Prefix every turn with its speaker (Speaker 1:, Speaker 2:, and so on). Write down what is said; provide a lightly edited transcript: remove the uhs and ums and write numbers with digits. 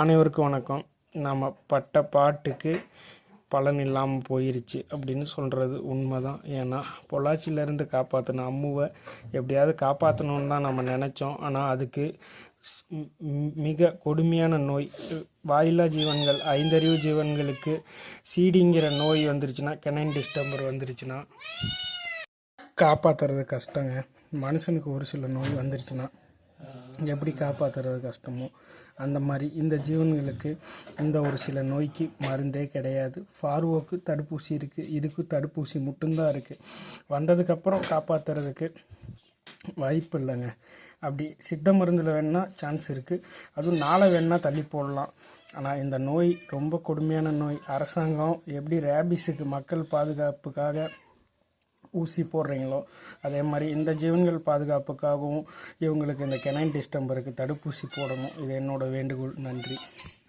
Speaker 1: அனைவருக்கும் வணக்கம். நம்ம பட்ட பாட்டுக்கு பலன் இல்லாமல் போயிருச்சு அப்படின்னு சொல்கிறது உண்மை தான். ஏன்னா பொள்ளாச்சியிலேருந்து காப்பாற்றின அம்முவை எப்படியாவது காப்பாற்றணுன்னு தான் நம்ம நினச்சோம். ஆனால் அதுக்கு மிக கொடுமையான நோய், வாயில்லா ஜீவன்கள், ஐந்தறிவு ஜீவன்களுக்கு சீடிங்கிற நோய் வந்துருச்சுன்னா, கெனைன் டிஸ்டம்பர் வந்துருச்சுன்னா காப்பாற்றுறது கஷ்டங்க. மனுஷனுக்கு ஒரு சில நோய் வந்துருச்சுன்னா எப்படி காப்பாற்றுறது கஷ்டமோ அந்த மாதிரி இந்த ஜீவன்களுக்கு இந்த ஒரு சில நோய்க்கு மருந்தே கிடையாது. ஃபார்வோக்கு தடுப்பூசி இருக்குது, இதுக்கு தடுப்பூசி மட்டும்தான் இருக்குது. வந்ததுக்கப்புறம் காப்பாற்றுறதுக்கு வாய்ப்பு இல்லைங்க. அப்படி சித்த மருந்தில் வேணால் சான்ஸ் இருக்குது, அதுவும் நாளை வேணால் தள்ளி போடலாம். ஆனால் இந்த நோய் ரொம்ப கொடுமையான நோய். அரசாங்கம் எப்படி ரேபிஸுக்கு மக்கள் பாதுகாப்புக்காக ஊசி போடுறீங்களோ அதே மாதிரி இந்த ஜீவன்கள் பாதுகாப்புக்காகவும் இவங்களுக்கு இந்த கெனைன் டிஸ்டம்பருக்கு தடுப்பூசி போடணும். இது என்னோடய வேண்டுகோள். நன்றி.